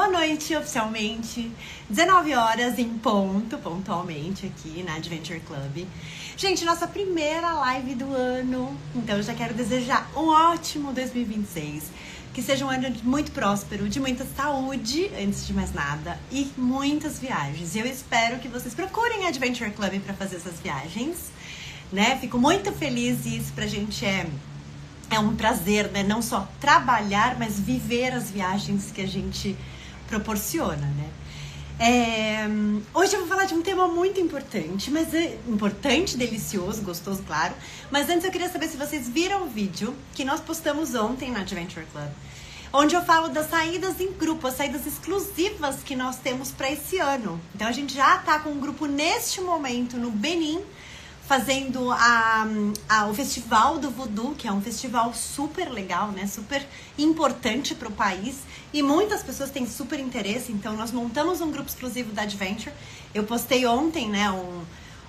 boa noite oficialmente, 19 horas em ponto, pontualmente aqui na Adventure Club. Gente, nossa primeira live do ano, então eu já quero desejar um ótimo 2026, que seja um ano muito próspero, de muita saúde, antes de mais nada, e muitas viagens. E eu espero que vocês procurem a Adventure Club para fazer essas viagens, né? Fico muito feliz e isso pra gente é um prazer, né? Não só trabalhar, mas viver as viagens que a gente proporciona, né? Hoje eu vou falar de um tema muito importante, mas importante, delicioso, gostoso, claro. Mas antes eu queria saber se vocês viram o vídeo que nós postamos ontem na Adventure Club, onde eu falo das saídas em grupo, as saídas exclusivas que nós temos para esse ano. Então a gente já tá com um grupo neste momento no Benin, fazendo o Festival do Voodoo, que é um festival super legal, né? Super importante para o país. E muitas pessoas têm super interesse, então nós montamos um grupo exclusivo da Adventure. Eu postei ontem, né,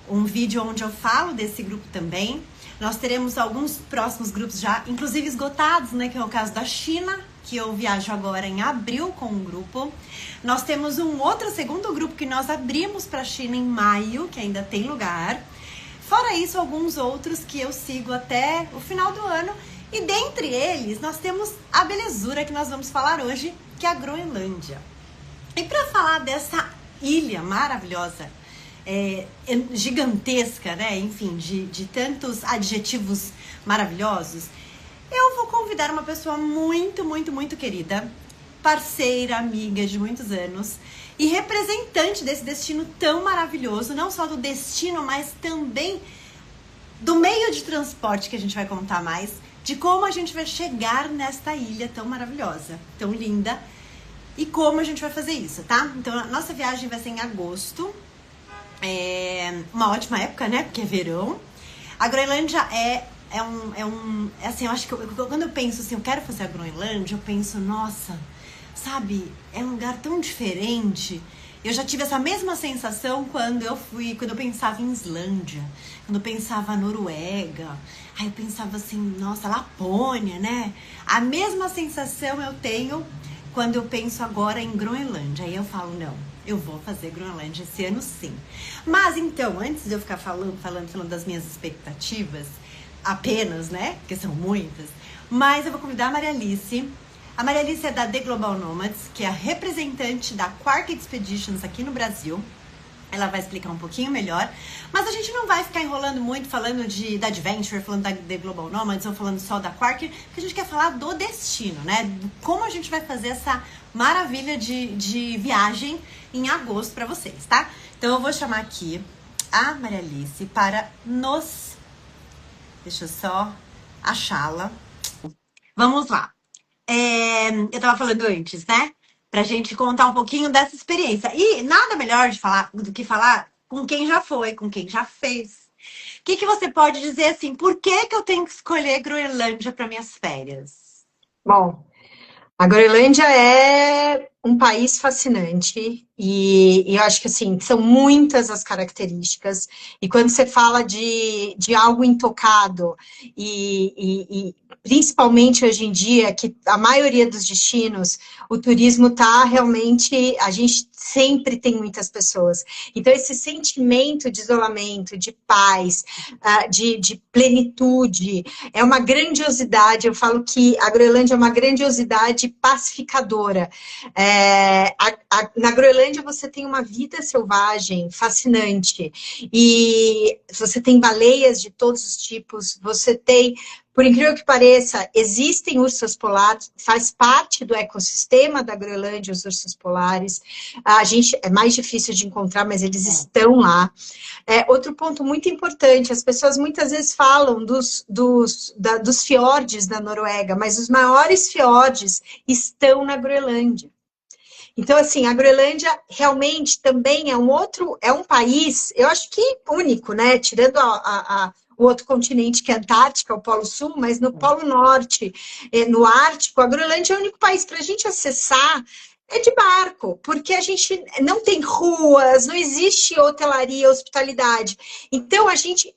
um vídeo onde eu falo desse grupo também. Nós teremos alguns próximos grupos já, inclusive esgotados, né? Que é o caso da China, que eu viajo agora em abril com um grupo. Nós temos um outro segundo grupo que nós abrimos para a China em maio, que ainda tem lugar. Fora isso, alguns outros que eu sigo até o final do ano. E dentre eles, nós temos a belezura que nós vamos falar hoje, que é a Groenlândia. E para falar dessa ilha maravilhosa, gigantesca, né? Enfim, de tantos adjetivos maravilhosos, eu vou convidar uma pessoa muito, muito, muito querida, parceira, amiga de muitos anos, e representante desse destino tão maravilhoso, não só do destino, mas também do meio de transporte que a gente vai contar mais, de como a gente vai chegar nesta ilha tão maravilhosa, tão linda, e como a gente vai fazer isso, tá? Então, a nossa viagem vai ser em agosto, uma ótima época, né? Porque é verão. A Groenlândia assim, eu acho que quando eu penso assim, eu quero fazer a Groenlândia, eu penso, nossa, sabe, é um lugar tão diferente. Eu já tive essa mesma sensação quando eu pensava em Islândia, quando eu pensava Noruega. Aí eu pensava assim, nossa, Lapônia, né? A mesma sensação eu tenho quando eu penso agora em Groenlândia. Aí eu falo, não, eu vou fazer Groenlândia esse ano sim. Mas então, antes de eu ficar falando das minhas expectativas, apenas, né? Porque são muitas. Mas eu vou convidar a Maria Alice. A Maria Alice é da The Global Nomads, que é a representante da Quark Expeditions aqui no Brasil. Ela vai explicar um pouquinho melhor. Mas a gente não vai ficar enrolando muito falando da Adventure, falando da The Global Nomads ou falando só da Quark, porque a gente quer falar do destino, né? Como a gente vai fazer essa maravilha de viagem em agosto para vocês, tá? Então eu vou chamar aqui a Maria Alice para nos... Deixa eu só achá-la. Vamos lá. Eu tava falando antes, né? Pra gente contar um pouquinho dessa experiência. E nada melhor do que falar com quem já foi, com quem já fez. O que você pode dizer assim, por que eu tenho que escolher Groenlândia para minhas férias? Bom, a Groenlândia é um país fascinante e eu acho que assim, são muitas as características, e quando você fala de algo intocado, e principalmente hoje em dia, que a maioria dos destinos, o turismo está realmente, a gente sempre tem muitas pessoas, então esse sentimento de isolamento, de paz, de plenitude, é uma grandiosidade. Eu falo que a Groenlândia é uma grandiosidade pacificadora. Na Groenlândia você tem uma vida selvagem fascinante, e você tem baleias de todos os tipos, você tem, por incrível que pareça, existem ursos polares, faz parte do ecossistema da Groenlândia os ursos polares. A gente é mais difícil de encontrar, mas eles estão lá. Outro ponto muito importante, as pessoas muitas vezes falam dos fiordes da Noruega, mas os maiores fiordes estão na Groenlândia. Então, assim, a Groenlândia realmente também é um país, eu acho que único, né? Tirando o outro continente, que é a Antártica, o Polo Sul, mas no Polo Norte, no Ártico, a Groenlândia é o único país para a gente acessar de barco, porque a gente não tem ruas, não existe hotelaria, hospitalidade. Então,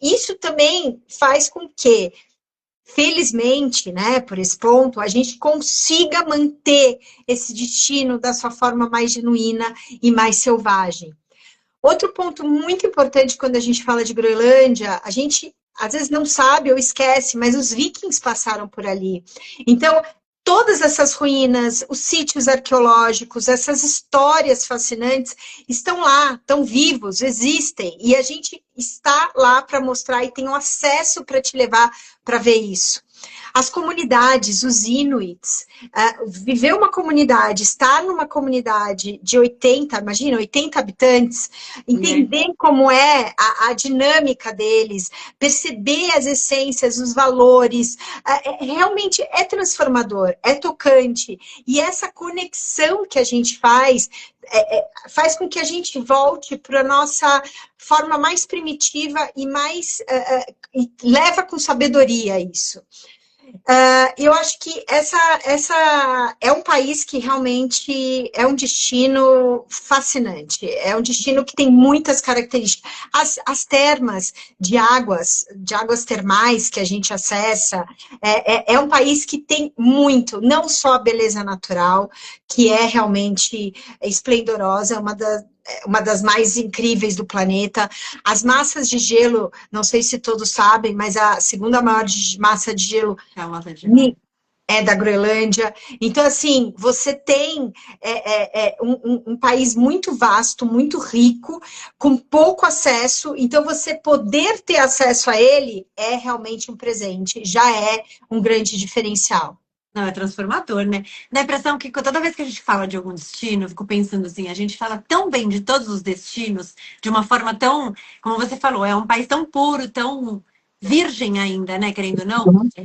isso também faz com que felizmente, né, por esse ponto, a gente consiga manter esse destino da sua forma mais genuína e mais selvagem. Outro ponto muito importante quando a gente fala de Groenlândia, a gente às vezes não sabe ou esquece, mas os vikings passaram por ali. Então, todas essas ruínas, os sítios arqueológicos, essas histórias fascinantes estão lá, estão vivos, existem, e a gente está lá para mostrar e tem um acesso para te levar para ver isso. As comunidades, os Inuits, viver uma comunidade, estar numa comunidade de 80, imagina, 80 habitantes, entender como é a dinâmica deles, perceber as essências, os valores, realmente é transformador, é tocante. E essa conexão que a gente faz, faz com que a gente volte para a nossa forma mais primitiva e mais e leva com sabedoria isso. Eu acho que essa é um país que realmente é um destino fascinante, é um destino que tem muitas características. As termas de águas termais que a gente acessa, é um país que tem muito, não só a beleza natural, que é realmente esplendorosa, uma das mais incríveis do planeta. As massas de gelo, não sei se todos sabem, mas a segunda maior massa de gelo é da Groenlândia. Então, assim, você tem um país muito vasto, muito rico, com pouco acesso. Então, você poder ter acesso a ele é realmente um presente, já é um grande diferencial. Não, é transformador, né? Dá a impressão que toda vez que a gente fala de algum destino, eu fico pensando assim, a gente fala tão bem de todos os destinos, de uma forma tão, como você falou, é um país tão puro, tão virgem ainda, né? Querendo ou não.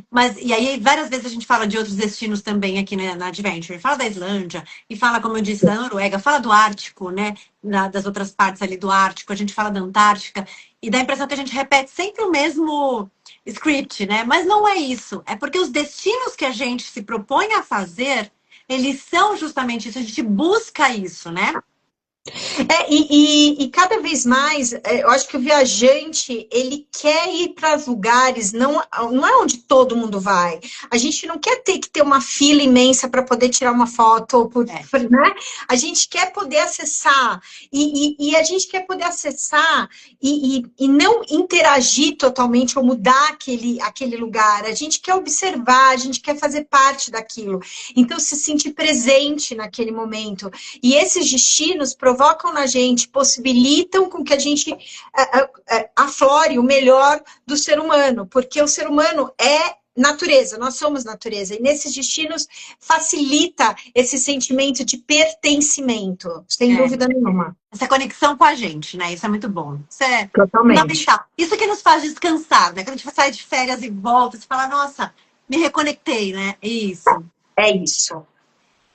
Mas, e aí, várias vezes a gente fala de outros destinos também aqui na Adventure. Fala da Islândia, e fala, como eu disse, da Noruega, fala do Ártico, né? Das outras partes ali do Ártico, a gente fala da Antártica, e dá a impressão que a gente repete sempre o mesmo script, né? Mas não é isso. É porque os destinos que a gente se propõe a fazer, eles são justamente isso. A gente busca isso, né? E cada vez mais, eu acho que o viajante, ele quer ir para lugares, não é onde todo mundo vai. A gente não quer ter que ter uma fila imensa para poder tirar uma foto, né? A gente quer poder acessar, e a gente quer poder acessar e não interagir totalmente ou mudar aquele lugar. A gente quer observar, a gente quer fazer parte daquilo. Então, se sentir presente naquele momento. E esses destinos provocam na gente, possibilitam com que a gente aflore o melhor do ser humano, porque o ser humano é natureza, nós somos natureza, e nesses destinos facilita esse sentimento de pertencimimento, sem dúvida nenhuma. Essa conexão com a gente, né? Isso é muito bom. Isso é totalmente fundamental. Isso que nos faz descansar, né? Quando a gente sai de férias e volta, você fala, nossa, me reconectei, né? Isso. É isso.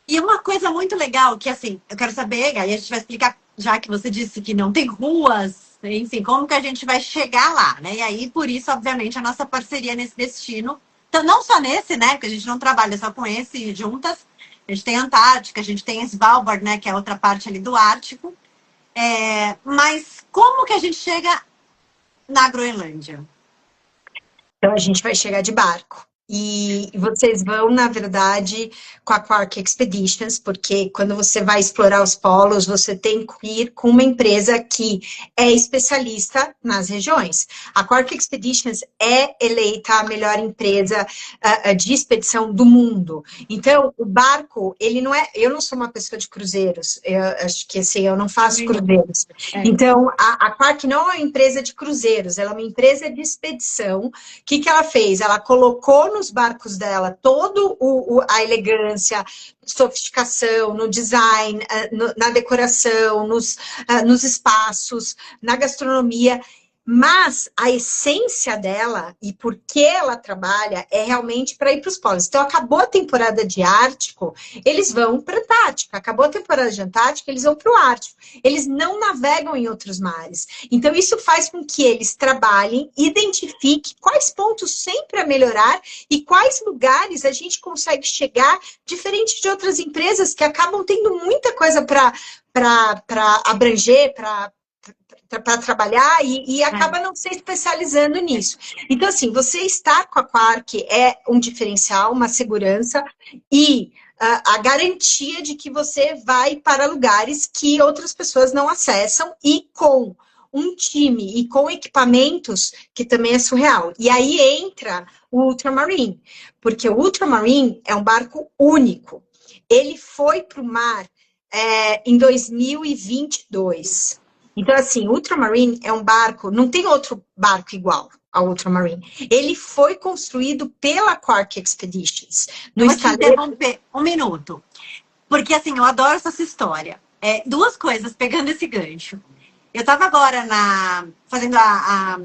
E uma coisa muito legal, que assim, eu quero saber, aí a gente vai explicar, já que você disse que não tem ruas, enfim, como que a gente vai chegar lá, né? E aí, por isso, obviamente, a nossa parceria nesse destino, então, não só nesse, né? Porque a gente não trabalha só com esse juntas, a gente tem a Antártica, a gente tem Svalbard, né? Que é a outra parte ali do Ártico. Mas como que a gente chega na Groenlândia? Então, a gente vai chegar de barco. E vocês vão, na verdade, com a Quark Expeditions, porque quando você vai explorar os polos, você tem que ir com uma empresa que é especialista nas regiões. A Quark Expeditions é eleita a melhor empresa de expedição do mundo. Então, o barco, ele não é... Eu não sou uma pessoa de cruzeiros, eu acho que assim, eu não faço cruzeiros. Então, a Quark não é uma empresa de cruzeiros, ela é uma empresa de expedição. O que ela fez? Ela colocou nos barcos dela toda a elegância, sofisticação, no design, na decoração, nos espaços, na gastronomia. Mas a essência dela e por que ela trabalha é realmente para ir para os polos. Então, acabou a temporada de Ártico, eles vão para a Antártica. Acabou a temporada de Antártica, eles vão para o Ártico. Eles não navegam em outros mares. Então, isso faz com que eles trabalhem, identifiquem quais pontos sempre a melhorar e quais lugares a gente consegue chegar, diferente de outras empresas que acabam tendo muita coisa para abranger, para trabalhar e acaba não se especializando nisso. Então, assim, você estar com a Quark é um diferencial, uma segurança e a garantia de que você vai para lugares que outras pessoas não acessam e com um time e com equipamentos que também é surreal. E aí entra o Ultramarine, porque o Ultramarine é um barco único. Ele foi para o mar em 2022. Então, assim, o Ultramarine é um barco, não tem outro barco igual ao Ultramarine. Ele foi construído pela Quark Expeditions. Eu vou te interromper um minuto, porque assim, eu adoro essa história. Duas coisas, pegando esse gancho. Eu estava agora fazendo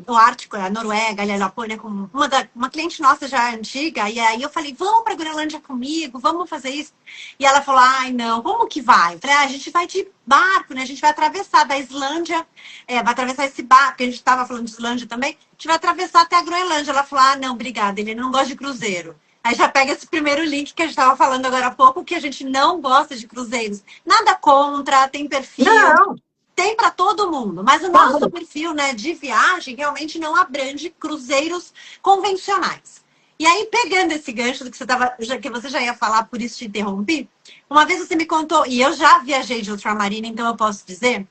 o Ártico, a Noruega, a Lapônia, com uma cliente nossa já antiga, e aí eu falei, vamos para a Groenlândia comigo, vamos fazer isso. E ela falou, ai não, como que vai? Eu falei, a gente vai de barco, né? A gente vai atravessar da Islândia, vai atravessar esse barco, porque a gente estava falando de Islândia também, a gente vai atravessar até a Groenlândia. Ela falou, não, obrigada, ele não gosta de cruzeiro. Aí já pega esse primeiro link que a gente estava falando agora há pouco, que a gente não gosta de cruzeiros. Nada contra, tem perfil. Não. Tem para todo mundo, mas o nosso perfil, né, de viagem realmente não abrange cruzeiros convencionais. E aí, pegando esse gancho do que você já ia falar, por isso te interrompi, uma vez você me contou, e eu já viajei de Ultramarine, então eu posso dizer,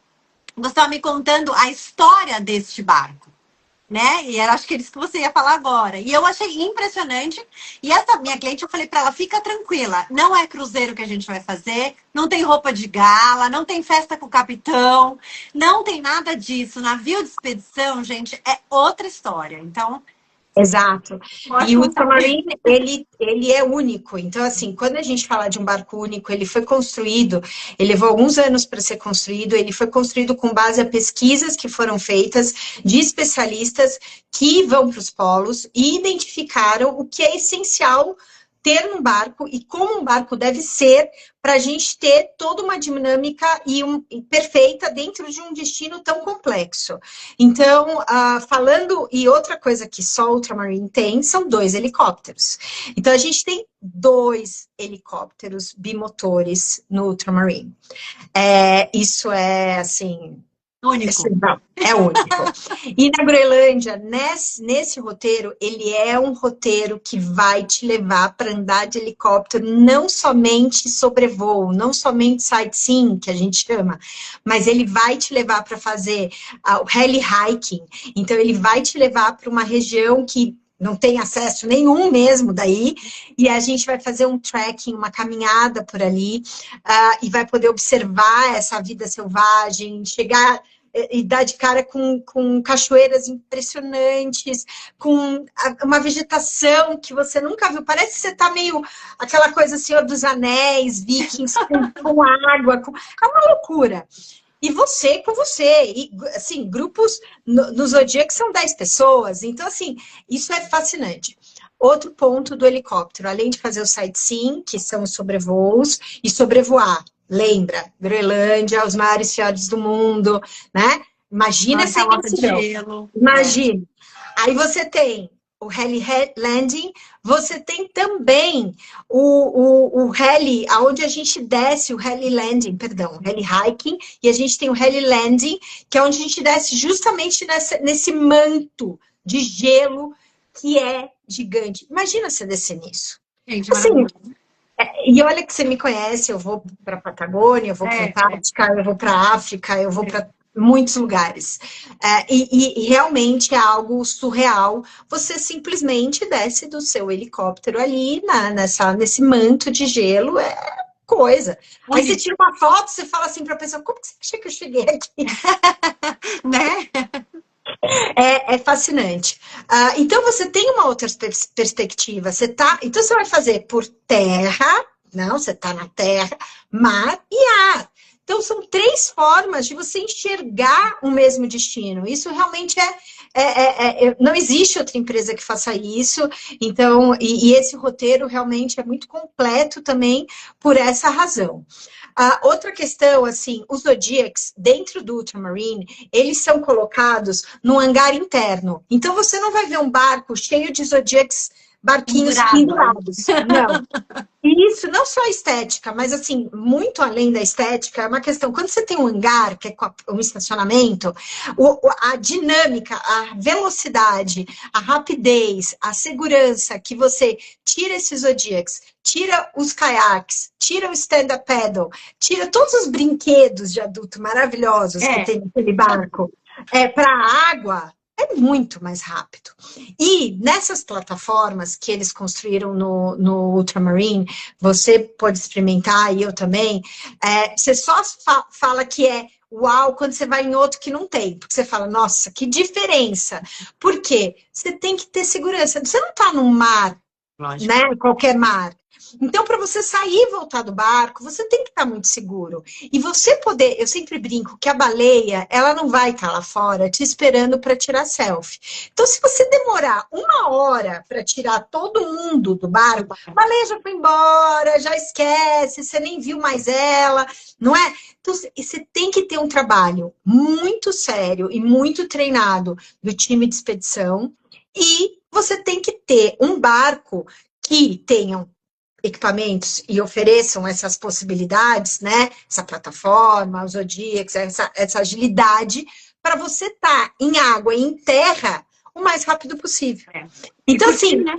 você estava me contando a história deste barco, né? E era, acho que é isso que você ia falar agora. E eu achei impressionante. E essa minha cliente, eu falei para ela, fica tranquila, não é cruzeiro que a gente vai fazer, não tem roupa de gala, não tem festa com o capitão, não tem nada disso. Navio de expedição, gente, é outra história. Então... Exato. E o Ultramarine, ele é único. Então, assim, quando a gente fala de um barco único, ele foi construído, ele levou alguns anos para ser construído, ele foi construído com base a pesquisas que foram feitas de especialistas que vão para os polos e identificaram o que é essencial ter num barco e como um barco deve ser para a gente ter toda uma dinâmica perfeita dentro de um destino tão complexo. Então, falando, e outra coisa que só o Ultramarine tem, são 2 helicópteros. Então, a gente tem 2 helicópteros bimotores no Ultramarine. Isso é, assim... Único. É único. E na Groenlândia, nesse roteiro, ele é um roteiro que vai te levar para andar de helicóptero, não somente sobrevoo, não somente sightseeing, que a gente chama, mas ele vai te levar para fazer o heli hiking. Então, ele vai te levar para uma região que não tem acesso nenhum mesmo daí, e a gente vai fazer um trekking, uma caminhada por ali, e vai poder observar essa vida selvagem, chegar e dar de cara com cachoeiras impressionantes, com uma vegetação que você nunca viu. Parece que você está meio aquela coisa Senhor dos Anéis, Vikings, com água, é uma loucura. E você com você, e assim, grupos no Zodiac são 10 pessoas, então assim, isso é fascinante. Outro ponto do helicóptero, além de fazer o sightseeing, que são os sobrevoos, e sobrevoar, lembra, Groenlândia, os maiores fiordes do mundo, né? Imagina essa imensidão. Imagina. Aí você tem o heli landing, você tem também o heli, aonde a gente desce, o heli landing, perdão, heli hiking, e a gente tem o heli landing, que é onde a gente desce justamente nesse manto de gelo que é gigante. Imagina você descer nisso. Gente, assim, e olha que você me conhece, eu vou para a Patagônia, eu vou para a Antártica, eu vou para a África, eu vou para muitos lugares. E realmente é algo surreal. Você simplesmente desce do seu helicóptero ali nesse manto de gelo, é coisa. Aí você tira uma foto, você fala assim para a pessoa, como que você acha que eu cheguei aqui? Né? É fascinante. Então, você tem uma outra perspectiva. Então, você vai fazer por terra, não, você está na terra, mar e ar. Então, são 3 formas de você enxergar o mesmo destino. Isso realmente não existe outra empresa que faça isso. Então, e esse roteiro realmente é muito completo também por essa razão. Outra questão, assim, os Zodiacs, dentro do Ultramarine, eles são colocados num hangar interno. Então, você não vai ver um barco cheio de Zodiacs barquinhos pendurados. Não. E isso, não só a estética, mas assim, muito além da estética, é uma questão, quando você tem um hangar, que é um estacionamento, a dinâmica, a velocidade, a rapidez, a segurança que você tira esses Zodiacs, tira os caiaques, tira o stand-up paddle, tira todos os brinquedos de adulto maravilhosos que tem naquele barco, para a água, é muito mais rápido. E nessas plataformas que eles construíram no Ultramarine, você pode experimentar, e eu também, você só fala que é uau quando você vai em outro que não tem. Porque você fala, nossa, que diferença. Por quê? Você tem que ter segurança. Você não está num mar, Lógico. né? Qualquer mar. Então, para você sair e voltar do barco, você tem que estar muito seguro. E você poder, eu sempre brinco que a baleia, ela não vai estar lá fora te esperando para tirar selfie. Então, se você demorar 1 hora para tirar todo mundo do barco, a baleia já foi embora, já esquece, você nem viu mais ela, não é? Então, você tem que ter um trabalho muito sério e muito treinado do time de expedição, e você tem que ter um barco que tenham equipamentos e ofereçam essas possibilidades, né? Essa plataforma, os Zodiacs, essa agilidade, para você estar em água e em terra o mais rápido possível. Então, assim, né?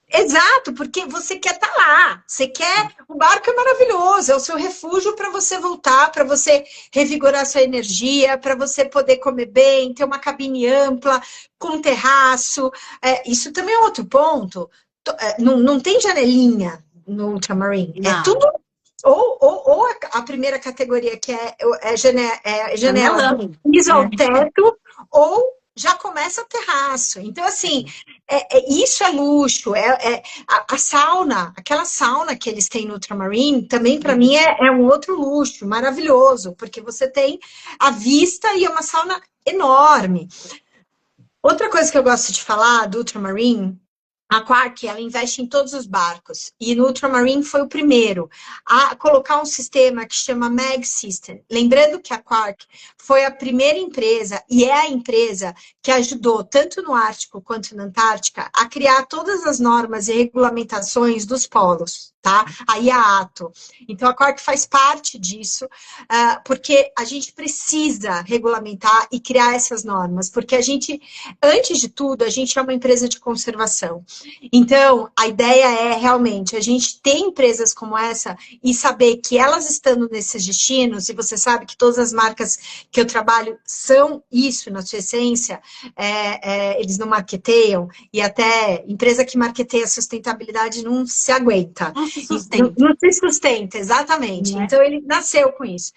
Exato, porque você quer estar lá, você quer, o barco é maravilhoso, é o seu refúgio para você voltar, para você revigorar sua energia, para você poder comer bem, ter uma cabine ampla, com terraço, isso também é outro ponto. Não tem janelinha no Ultramarine. Não. É tudo. Ou a primeira categoria, que janela piso ao teto, ou já começa o terraço. Então, assim, isso é luxo. A sauna, aquela sauna que eles têm no Ultramarine, também, para mim, é um outro luxo maravilhoso, porque você tem a vista e é uma sauna enorme. Outra coisa que eu gosto de falar do Ultramarine, a Quark, ela investe em todos os barcos, e no Ultramarine foi o primeiro a colocar um sistema que chama Mag System. Lembrando que a Quark foi a primeira empresa, e é a empresa que ajudou, tanto no Ártico quanto na Antártica, a criar todas as normas e regulamentações dos polos, tá? A IAATO. Então, a Quark faz parte disso, porque a gente precisa regulamentar e criar essas normas, porque a gente, antes de tudo, a gente é uma empresa de conservação. Então, a ideia é realmente a gente ter empresas como essa e saber que elas estando nesses destinos, e você sabe que todas as marcas que eu trabalho são isso na sua essência, eles não marketeiam, e até empresa que marketeia sustentabilidade não se aguenta. Não se sustenta. Não se sustenta, exatamente. Então, ele nasceu com isso.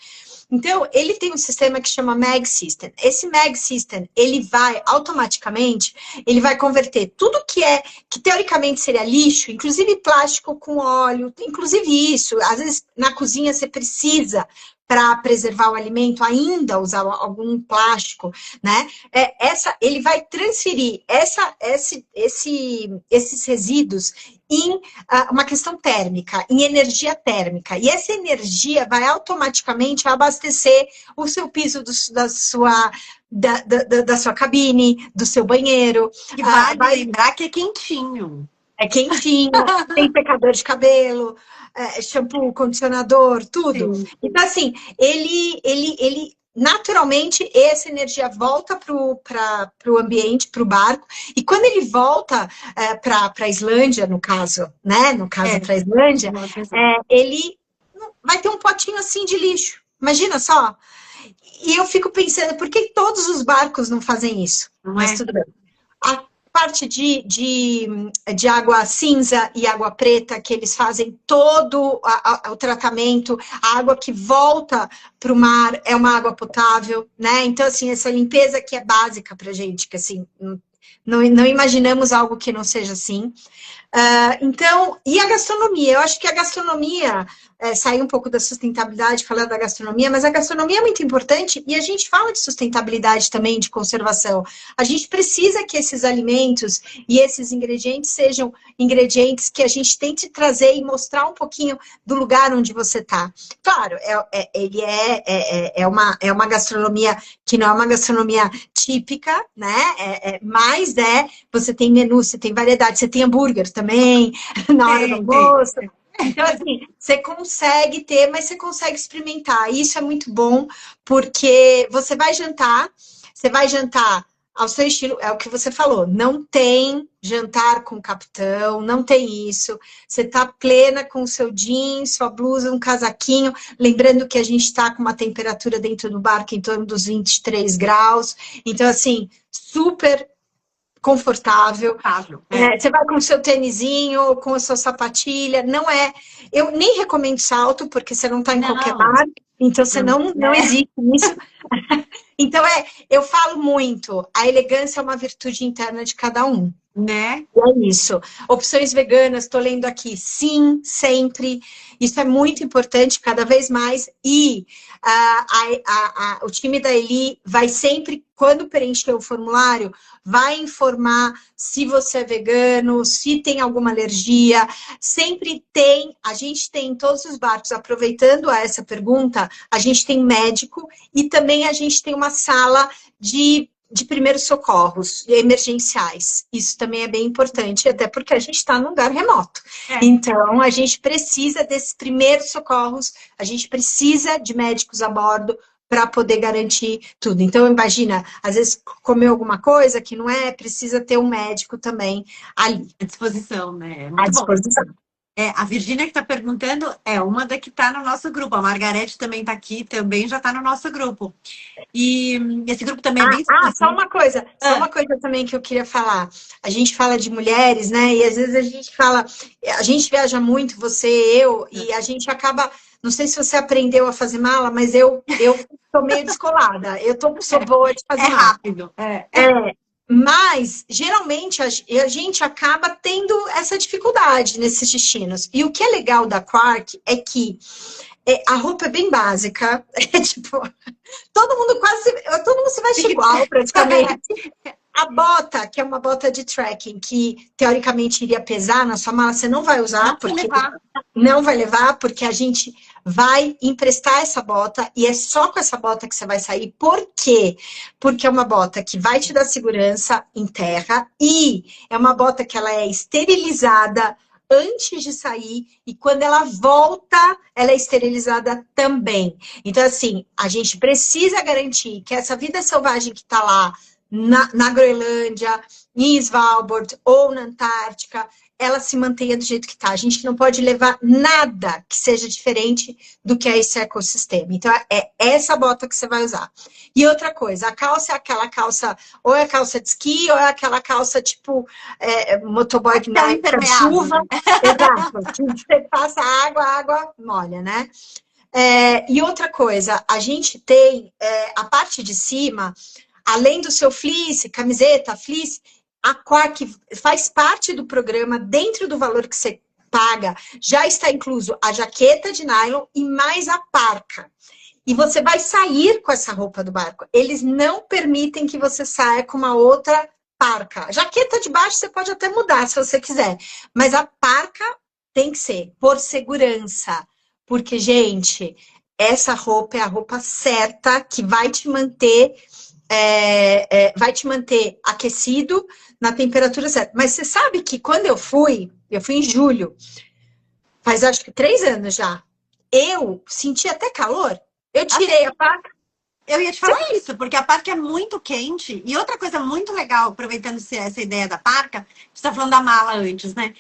Então, ele tem um sistema que chama Mag System. Esse Mag System, ele vai automaticamente, ele vai converter tudo que teoricamente seria lixo, inclusive plástico com óleo, inclusive isso. Às vezes, na cozinha, você precisa, para preservar o alimento, ainda usar algum plástico, né? Ele vai transferir esses resíduos em uma questão térmica, em energia térmica. E essa energia vai automaticamente abastecer o seu piso da sua cabine, do seu banheiro. E vai lembrar que é quentinho. É quentinho, tem secador de cabelo, shampoo, condicionador, tudo. Sim. Então, assim, ele naturalmente, essa energia volta para o ambiente, para o barco, e quando ele volta para a Islândia, no caso, né? No caso, para a Islândia, ele vai ter um potinho assim de lixo. Imagina só. E eu fico pensando, por que todos os barcos não fazem isso? Mas tudo bem. A parte de água cinza e água preta, que eles fazem todo o tratamento, a água que volta para o mar é uma água potável, né? Então, assim, essa limpeza que é básica para a gente, que assim, não imaginamos algo que não seja assim. Então, e a gastronomia? Eu acho que a gastronomia, sair um pouco da sustentabilidade, falar da gastronomia, mas a gastronomia é muito importante e a gente fala de sustentabilidade também, de conservação. A gente precisa que esses alimentos e esses ingredientes sejam ingredientes que a gente tente trazer e mostrar um pouquinho do lugar onde você está. Claro, ele é uma gastronomia que não é uma gastronomia típica, né? Mas você tem menu, você tem variedade, você tem hambúrguer também, na hora do almoço. Então, assim, você consegue ter, mas você consegue experimentar. Isso é muito bom, porque você vai jantar ao seu estilo, é o que você falou, não tem jantar com capitão, não tem isso. Você tá plena com o seu jeans, sua blusa, um casaquinho, lembrando que a gente está com uma temperatura dentro do barco em torno dos 23 graus. Então, assim, super confortável. Você vai com o seu tênisinho, com a sua sapatilha, não é... Eu nem recomendo salto, porque você não está em qualquer bar, então você não existe isso. Então, eu falo muito, a elegância é uma virtude interna de cada um. Né? É isso. Opções veganas, estou lendo aqui, sim, sempre. Isso é muito importante, cada vez mais. E o time da Eli vai sempre, quando preencher o formulário, vai informar se você é vegano, se tem alguma alergia. Sempre tem, a gente tem em todos os barcos, aproveitando essa pergunta, a gente tem médico e também a gente tem uma sala de primeiros socorros emergenciais. Isso também é bem importante, até porque a gente está num lugar remoto. Então, a gente precisa desses primeiros socorros, a gente precisa de médicos a bordo para poder garantir tudo. Então, imagina, às vezes comeu alguma coisa que não precisa ter um médico também ali. À disposição, né? À disposição. A Virgínia que está perguntando é uma da que está no nosso grupo. A Margarete também está aqui, também já está no nosso grupo. E esse grupo também é bem... só uma coisa também que eu queria falar. A gente fala de mulheres, né? E às vezes a gente viaja muito, você, eu, e a gente acaba... Não sei se você aprendeu a fazer mala, mas eu tô meio descolada. Sou boa de fazer mala. Rápido. Mas, geralmente, a gente acaba tendo essa dificuldade nesses destinos. E o que é legal da Quark é que a roupa é bem básica. Tipo, todo mundo se veste igual, praticamente. A bota, que é uma bota de trekking, que teoricamente iria pesar na sua mala, você não vai usar, não vai levar, porque a gente vai emprestar essa bota e é só com essa bota que você vai sair. Por quê? Porque é uma bota que vai te dar segurança em terra e é uma bota que ela é esterilizada antes de sair e quando ela volta, ela é esterilizada também. Então, assim, a gente precisa garantir que essa vida selvagem que está lá na Groenlândia, em Svalbard ou na Antártica, ela se mantenha do jeito que está. A gente não pode levar nada que seja diferente do que é esse ecossistema. Então, é essa bota que você vai usar. E outra coisa, a calça é aquela calça, ou é calça de esqui, ou é aquela calça tipo motoboy na chuva. Exato. Que você passa água, a água molha, né? E outra coisa, a gente tem a parte de cima, além do seu fleece, camiseta, fleece, a Quark faz parte do programa, dentro do valor que você paga, já está incluso a jaqueta de nylon e mais a parca. E você vai sair com essa roupa do barco. Eles não permitem que você saia com uma outra parca. A jaqueta de baixo você pode até mudar se você quiser, mas a parca tem que ser por segurança. Porque, gente, essa roupa é a roupa certa que vai te manter... vai te manter aquecido na temperatura certa. Mas você sabe que quando eu fui em julho, faz acho que 3 anos já, eu senti até calor, eu tirei a parca. Eu ia te falar isso, porque a parca é muito quente. E outra coisa muito legal, aproveitando essa ideia da parca, você está falando da mala antes, né?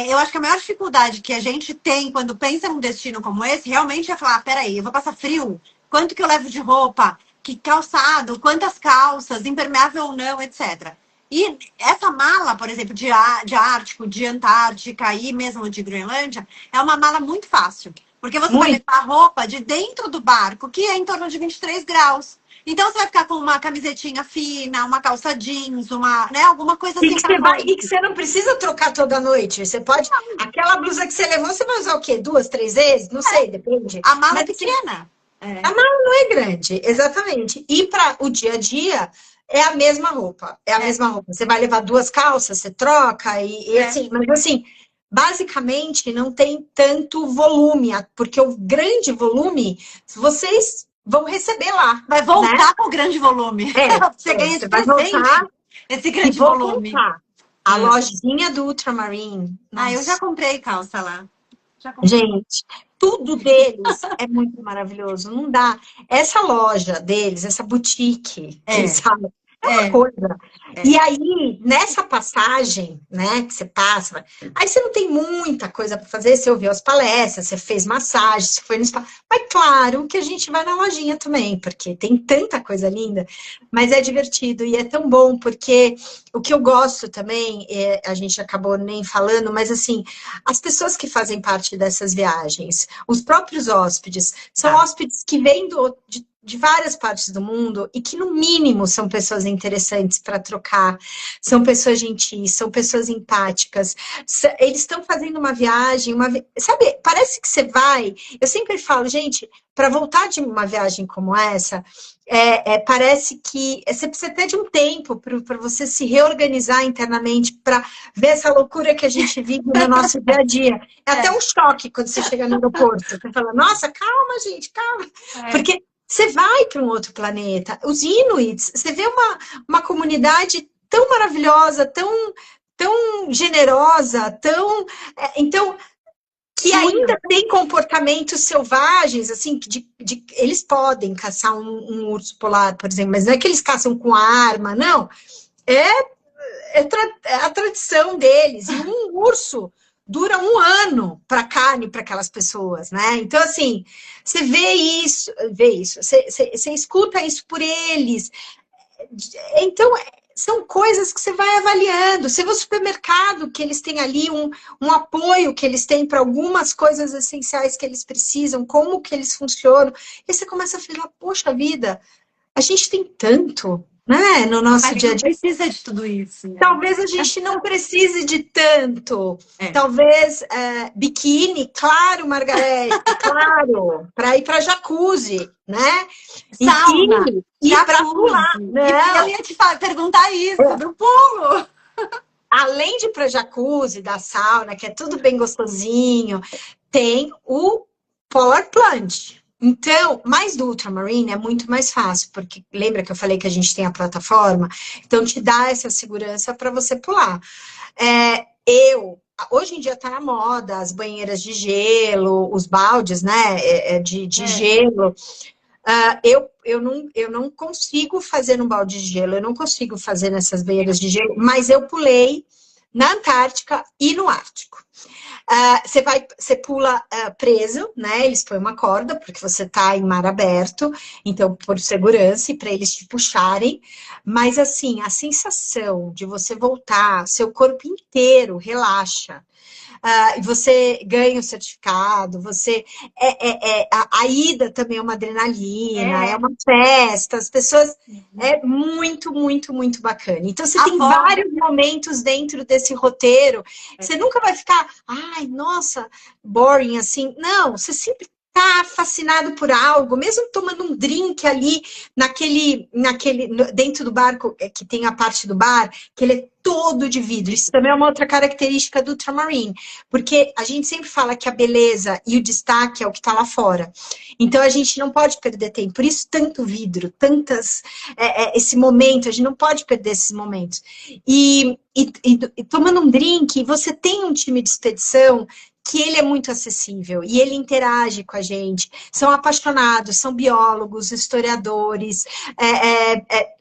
Eu acho que a maior dificuldade que a gente tem quando pensa num destino como esse, realmente é falar, peraí, eu vou passar frio? Quanto que eu levo de roupa? Que calçado, quantas calças, impermeável ou não, etc. E essa mala, por exemplo, de Ártico, de Antártica e mesmo de Groenlândia, é uma mala muito fácil. Porque você vai levar a roupa de dentro do barco, que é em torno de 23 graus. Então você vai ficar com uma camisetinha fina, uma calça jeans, uma, né, alguma coisa E assim que pra você vai, e noite. que você não precisa trocar toda noite. Você pode. Aquela blusa que você levou, você vai usar o quê? 2, 3 vezes? Não sei, depende. A mala é Mas assim, pequena. a É, mala não é grande, exatamente. E para o dia a dia é a mesma roupa. É a é, mesma roupa. Você vai levar 2 calças, você troca, e é. assim, mas assim, basicamente não tem tanto volume, porque o grande volume vocês vão receber lá, Vai né? voltar com o grande volume. Você ganha de Você vai voltar presente esse e grande vou volume. contar. A Ah, lojinha do Ultramarine, eu já nossa, comprei calça lá. Já comprei. gente, tudo deles é muito maravilhoso. Não dá. Essa loja deles, essa boutique que eles É, falam, é uma é, coisa. E é. aí, nessa passagem, né, que você passa, aí você não tem muita coisa para fazer. Você ouviu as palestras, você fez massagem, você foi no spa. Mas claro que a gente vai na lojinha também, porque tem tanta coisa linda. Mas é divertido e é tão bom, porque o que eu gosto também, a gente acabou nem falando, mas assim, as pessoas que fazem parte dessas viagens, os próprios hóspedes, são Tá. hóspedes que vêm de várias partes do mundo e que, no mínimo, são pessoas interessantes para trocar, são pessoas gentis, são pessoas empáticas. Eles estão fazendo uma viagem, sabe, parece que você vai. Eu sempre falo, gente, para voltar de uma viagem como essa, parece que você precisa até de um tempo para você se reorganizar internamente para ver essa loucura que a gente vive no nosso dia a dia. É até É, um choque quando você chega no aeroporto. Você fala, nossa, calma, gente, calma. é. Porque você vai para um outro planeta. Os Inuits, você vê uma comunidade tão maravilhosa, tão generosa, então, que Juro. ainda tem comportamentos selvagens, assim, eles podem caçar um urso polar, por exemplo, mas não é que eles caçam com arma, não. É a tradição deles. E um urso dura 1 ano para carne para aquelas pessoas, né? Então, assim, você vê isso, você escuta isso por eles. Então, são coisas que você vai avaliando. Você vê o supermercado, que eles têm ali um apoio que eles têm para algumas coisas essenciais que eles precisam, como que eles funcionam. E você começa a falar, poxa vida, a gente tem tanto, né, no nosso Mas dia a não dia. precisa de tudo isso, né? Talvez a gente não precise de tanto. É. Talvez biquíni, claro, Margarete, claro, para ir para jacuzzi, né? Sauna, E para pular. jacuzzi. Eu Não, ia te perguntar isso, do pulo. além de ir para jacuzzi, da sauna, que é tudo bem gostosinho, tem o Polar Plunge. Então, mais do Ultramarine é muito mais fácil, porque lembra que eu falei que a gente tem a plataforma? Então, te dá essa segurança para você pular. Hoje em dia está na moda as banheiras de gelo, os baldes, né, de É. gelo. Eu não consigo fazer no balde de gelo, eu não consigo fazer nessas banheiras de gelo, mas eu pulei na Antártica e no Ártico. Você pula preso, né? Eles põem uma corda, porque você está em mar aberto, então, por segurança e para eles te puxarem. Mas, assim, a sensação de você voltar, seu corpo inteiro relaxa. E você ganha o certificado, a ida também é uma adrenalina, é É. uma festa, as pessoas. É muito, muito, muito bacana. Então, você A tem forma. vários momentos dentro desse roteiro. Você nunca vai ficar, ai, nossa, boring assim. Não, você sempre está fascinado por algo, mesmo tomando um drink ali dentro do barco, que tem a parte do bar, que ele é todo de vidro. Isso também é uma outra característica do Ultramarine, porque a gente sempre fala que a beleza e o destaque é o que está lá fora. Então a gente não pode perder tempo. Por isso, tanto vidro, esse momento, a gente não pode perder esses momentos. E tomando um drink, você tem um time de expedição que ele é muito acessível e ele interage com a gente. São apaixonados, são biólogos, historiadores,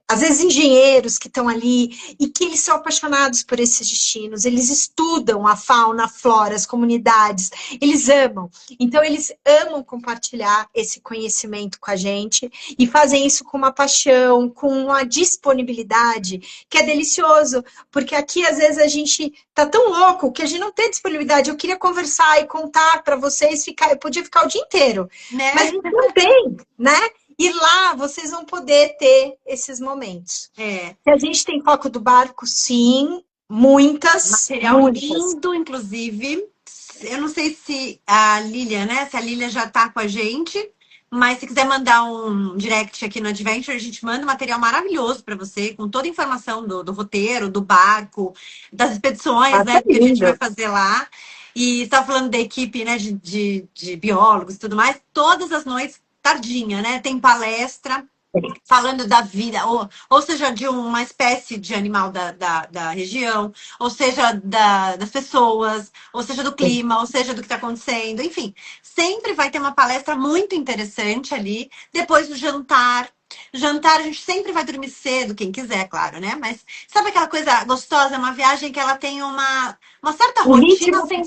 às vezes engenheiros que estão ali e que eles são apaixonados por esses destinos. Eles estudam a fauna, a flora, as comunidades. Eles amam. Então, eles amam compartilhar esse conhecimento com a gente e fazem isso com uma paixão, com uma disponibilidade que é delicioso, porque aqui, às vezes, a gente tá tão louco que a gente não tem disponibilidade. Eu queria conversar e contar para vocês, eu podia ficar o dia inteiro, Né? mas a gente não tem, né? E lá vocês vão poder ter esses momentos. É. Se a gente tem foco do barco, sim, muitas, Material muitas. lindo, inclusive. Eu não sei se a Lilia, né? Se a Lilia já tá com a gente, mas se quiser mandar um direct aqui no Adventure, a gente manda um material maravilhoso para você, com toda a informação do roteiro, do barco, das expedições, Ah, tá né? Que a gente vai lindo. fazer lá. E está falando da equipe, né? De biólogos e tudo mais. Todas as noites, tardinha, né? Tem palestra falando da vida, ou seja, de uma espécie de animal da região, ou seja, das pessoas, ou seja, do clima, ou seja, do que está acontecendo, enfim. Sempre vai ter uma palestra muito interessante ali, depois do jantar. Jantar, a gente sempre vai dormir cedo, quem quiser, claro, né? Mas sabe aquela coisa gostosa? É uma viagem que ela tem uma certa O rotina ritmo sem.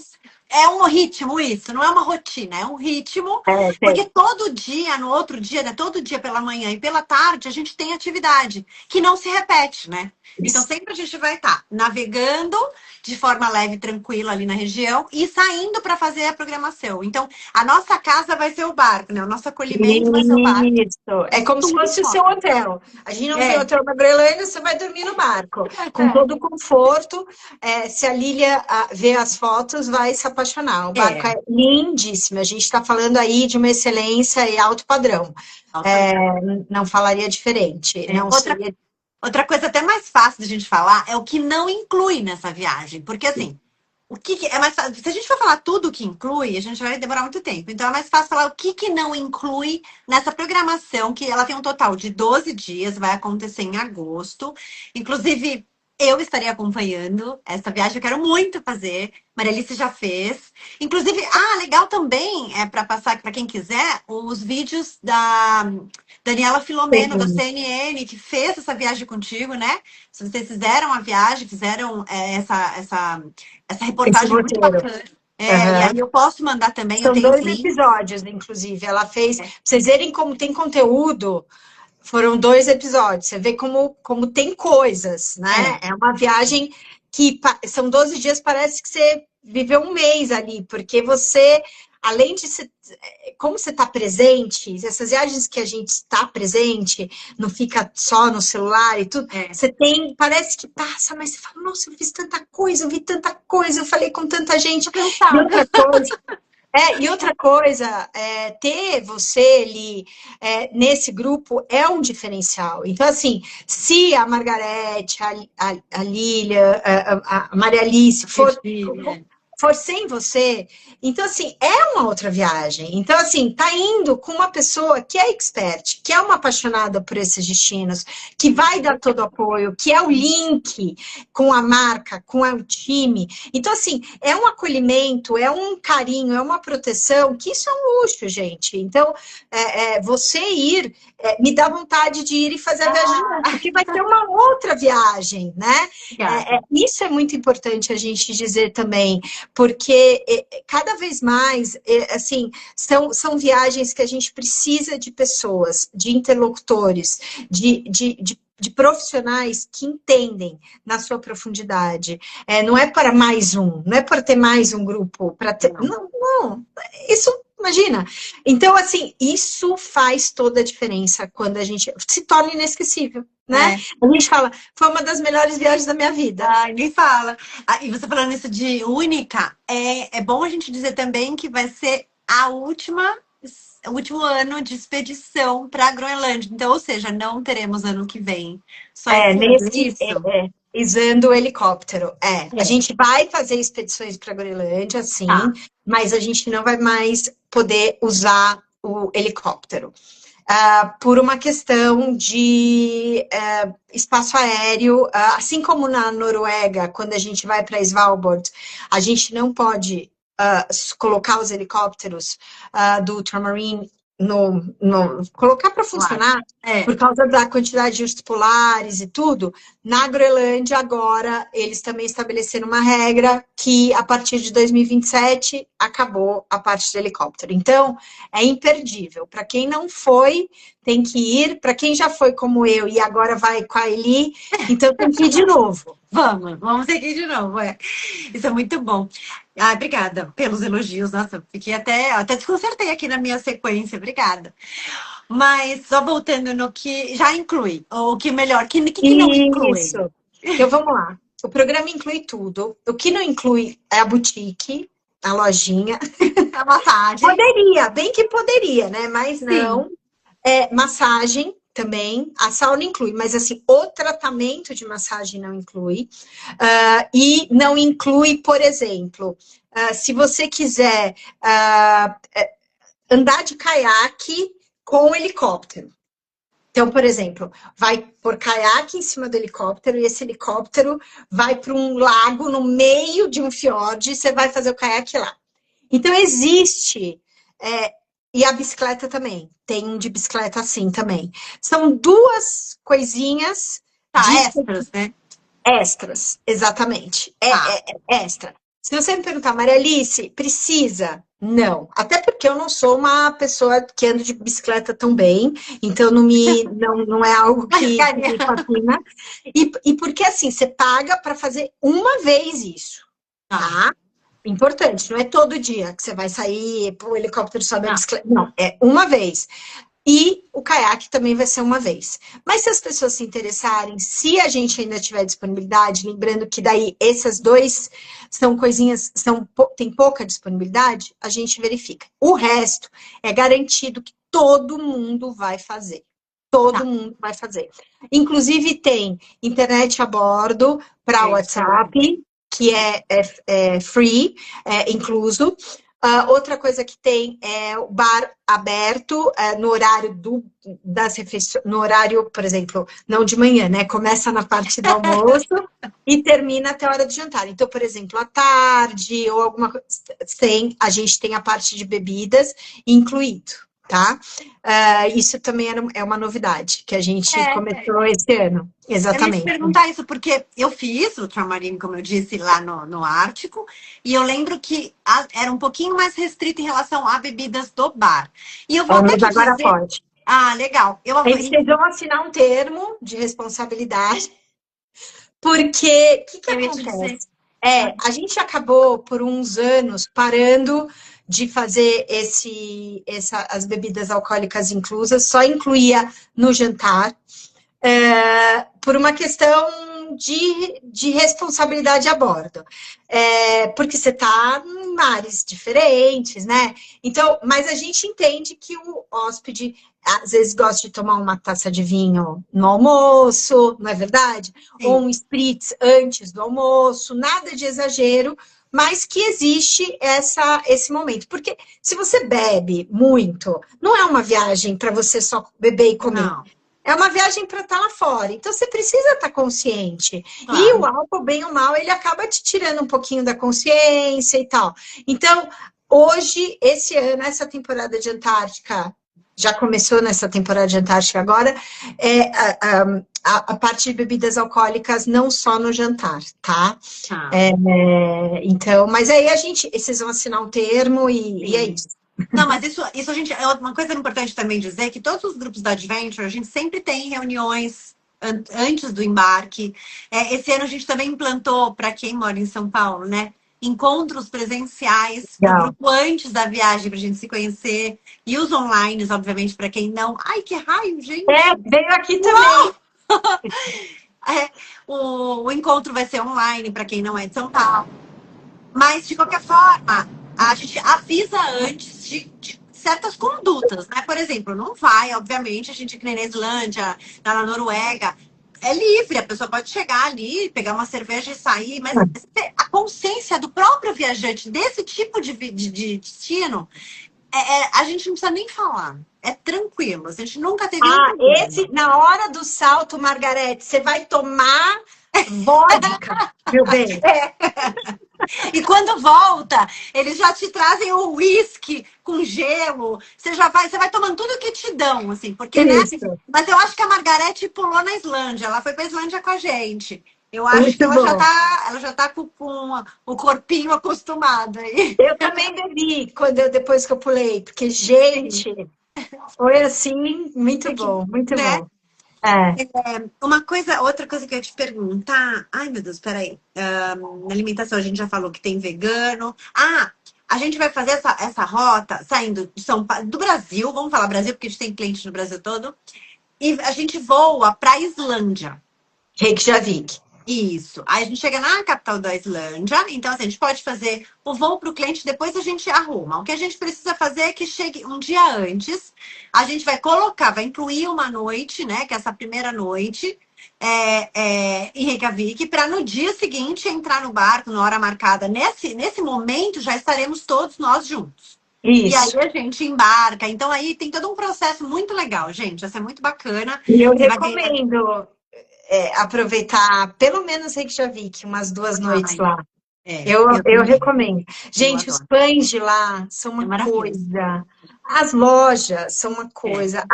É um ritmo, isso, não é uma rotina, é um ritmo porque tem. todo dia, no outro dia, né? Todo dia pela manhã e pela tarde, a gente tem atividade que não se repete, né? Então Isso. sempre a gente vai estar navegando de forma leve e tranquila ali na região e saindo para fazer a programação. Então, a nossa casa vai ser o barco, né? O nosso acolhimento vai ser o barco. Isso. É como se Tudo fosse o seu foco. hotel. A gente não tem É. hotel na Groenlândia, você vai dormir no barco, com todo o conforto. Se a Lília ver as fotos, vai se apaixonar. O barco É. é lindíssimo. A gente está falando aí de uma excelência e alto padrão. É, não falaria diferente. É. Não seria. Outra coisa até mais fácil de a gente falar é o que não inclui nessa viagem. Porque assim, é mais fácil? Se a gente for falar tudo o que inclui, a gente vai demorar muito tempo. Então é mais fácil falar o que não inclui nessa programação, que ela tem um total de 12 dias, vai acontecer em agosto. Inclusive, eu estaria acompanhando essa viagem, eu quero muito fazer. Maria Alice já fez. Inclusive, legal também é para passar para quem quiser os vídeos da Daniela Filomeno da CNN, que fez essa viagem contigo, né? Se vocês fizeram a viagem, fizeram essa Esse reportagem muito roteiro. bacana. E Aham. aí eu posso mandar também, eu São tenho os 2 links. episódios, inclusive. Ela fez. Pra vocês verem como tem conteúdo. Foram 2 episódios. Você vê como tem coisas, né? É, É uma viagem que são 12 dias, parece que você viveu um mês ali, porque você, além de como você está presente, essas viagens que a gente está presente, não fica só no celular e tudo, é. você tem, parece que passa, mas você fala, nossa, eu fiz tanta coisa, eu vi tanta coisa, eu falei com tanta gente. Tô E cansada. outra coisa, ter você ali nesse grupo é um diferencial. Então, assim, se a Margarete, a Lília, a Maria Alice Virgínia. for sem você, então, assim, é uma outra viagem. Então, assim, tá indo com uma pessoa que é expert, que é uma apaixonada por esses destinos, que vai dar todo o apoio, que é o link com a marca, com o time. Então, assim, é um acolhimento, é um carinho, é uma proteção, que isso é um luxo, gente. Então, você ir, me dá vontade de ir e fazer a viagem de novo, porque vai ter uma outra viagem, né? Obrigada. Isso é muito importante a gente dizer também, porque cada vez mais, assim, são viagens que a gente precisa de pessoas, de interlocutores, de profissionais que entendem na sua profundidade. Não é para mais um, não é para ter mais um grupo, para ter. Não. Não, não. Isso, imagina. Então, assim, isso faz toda a diferença quando a gente se torna inesquecível, né? A gente fala, foi uma das melhores viagens da minha vida. Ai, nem fala. E você falando isso de única, é bom a gente dizer também que vai ser o último ano de expedição para a Groenlândia. Então, ou seja, não teremos ano que vem. Só esse ano, isso? Usando o helicóptero. A É. gente vai fazer expedições para a Groenlândia, sim, Tá. mas a gente não vai mais poder usar o helicóptero. Por uma questão de espaço aéreo, assim como na Noruega, quando a gente vai para Svalbard, a gente não pode colocar os helicópteros do Ultramarine colocar para Claro. funcionar por causa da quantidade de ursos polares e tudo. Na Groenlândia, agora, eles também estabeleceram uma regra que, a partir de 2027, acabou a parte do helicóptero. Então, é imperdível. Para quem não foi, tem que ir. Para quem já foi como eu e agora vai com a Eli, então tem que ir de novo. Vamos seguir de novo. Isso é muito bom. Obrigada pelos elogios. Nossa, fiquei até desconcertei aqui na minha sequência. Obrigada. Mas só voltando no que já inclui, ou o que melhor, que não inclui? Isso. Então vamos lá. O programa inclui tudo. O que não inclui é a boutique, a lojinha. A massagem. Poderia, bem que poderia, né? Mas Sim. não. Massagem também, a sauna inclui, mas assim, o tratamento de massagem não inclui. E não inclui, por exemplo, se você quiser andar de caiaque com helicóptero. Então, por exemplo, vai por caiaque em cima do helicóptero e esse helicóptero vai para um lago no meio de um fiord e você vai fazer o caiaque lá. Então, existe. E a bicicleta também. Tem um de bicicleta assim também. São duas coisinhas Tá, de extras, né? extras, exatamente. Tá. É extra. Se você me perguntar, Maria Alice, precisa? Não. Até porque eu não sou uma pessoa que anda de bicicleta tão bem, então não é algo que Arriscaria. me fascina. E porque assim, você paga para fazer uma vez isso, Tá. tá? Importante, não é todo dia que você vai sair, o helicóptero sobe a Não. bicicleta. Não, é uma vez. E o caiaque também vai ser uma vez. Mas se as pessoas se interessarem, se a gente ainda tiver disponibilidade, lembrando que daí essas dois são coisinhas, tem pouca disponibilidade, a gente verifica. O resto é garantido que todo mundo vai fazer. Todo Tá. mundo vai fazer. Inclusive tem internet a bordo para É isso. WhatsApp, que é free, incluso. Outra coisa que tem é o bar aberto no horário das refeições, no horário, por exemplo, não de manhã, né? Começa na parte do almoço e termina até a hora do jantar. Então, por exemplo, à tarde ou alguma coisa, a gente tem a parte de bebidas incluído, tá? Isso também é uma novidade que a gente É, começou esse ano. eu ia te Exatamente. perguntar isso, porque eu fiz ultramarino, como eu disse, lá no Ártico, e eu lembro que era um pouquinho mais restrito em relação a bebidas do bar. E eu vou até Mas te agora dizer. pode. Ah, legal. Aí vocês vão assinar um termo de responsabilidade. Porque o que Eu ia te dizer. acontece? A gente acabou por uns anos parando de fazer as bebidas alcoólicas inclusas, só incluía no jantar, por uma questão de responsabilidade a bordo. Porque você está em mares diferentes, né? Então, mas a gente entende que o hóspede às vezes gosta de tomar uma taça de vinho no almoço, não é verdade? Ou Sim. um spritz antes do almoço, nada de exagero, mas que existe esse momento. Porque se você bebe muito, não é uma viagem para você só beber e comer. Não, É uma viagem para estar lá fora. Então, você precisa estar consciente. E o claro. álcool, bem ou mal, ele acaba te tirando um pouquinho da consciência e tal. Então, hoje, esse ano, essa temporada de Antártica, já começou nessa temporada de Antártica agora, a parte de bebidas alcoólicas não só no jantar, tá? Tá. Então, mas aí vocês vão assinar um termo e é Sim. isso. Não, mas isso a gente. Uma coisa importante também dizer que todos os grupos da Adventure, a gente sempre tem reuniões antes do embarque. Esse ano a gente também implantou, para quem mora em São Paulo, né? Encontros presenciais do Legal. grupo antes da viagem para a gente se conhecer. E os online, obviamente, para quem não. Ai, que raio, gente! Veio aqui também. É, o encontro vai ser online para quem não é de São Paulo. Mas, de qualquer forma, a gente avisa antes de certas condutas, né? Por exemplo, não vai, obviamente, a gente que nem na Islândia, tá na Noruega, é livre, a pessoa pode chegar ali, pegar uma cerveja e sair, mas a consciência do próprio viajante desse tipo de destino, a gente não precisa nem falar. É tranquilo, a gente nunca teve um problema. Na hora do salto, Margarete, você vai tomar vodka, meu bem. E quando volta, eles já te trazem o uísque com gelo. Você vai tomando tudo que te dão, assim, porque, né? Isso, Mas eu acho que a Margarete pulou na Islândia. Ela foi pra Islândia com a gente. Eu acho que muito bom. ela já tá com o corpinho acostumado aí. Eu também bebi depois que eu pulei, porque, gente, foi assim, muito bom, muito Né? bom. É. Outra coisa que eu ia te perguntar. Ai, meu Deus, peraí. Na alimentação a gente já falou que tem vegano. a gente vai fazer essa rota saindo de do Brasil, vamos falar Brasil, porque a gente tem cliente no Brasil todo, e a gente voa para Islândia. Reykjavik. Isso. Aí a gente chega na capital da Islândia, então assim, a gente pode fazer o voo para o cliente, depois a gente arruma. O que a gente precisa fazer é que chegue um dia antes, a gente vai colocar, vai incluir uma noite, né, que é essa primeira noite, em Reykjavik, para no dia seguinte entrar no barco, na hora marcada. Nesse momento, já estaremos todos nós juntos. E aí Isso. a gente embarca. Então aí tem todo um processo muito legal, gente. Isso é muito bacana. E eu Você vai ganhar... recomendo aproveitar pelo menos Reykjavik, umas 2 noites lá. Eu recomendo. Gente, os pães de lá são uma coisa. As lojas são uma coisa.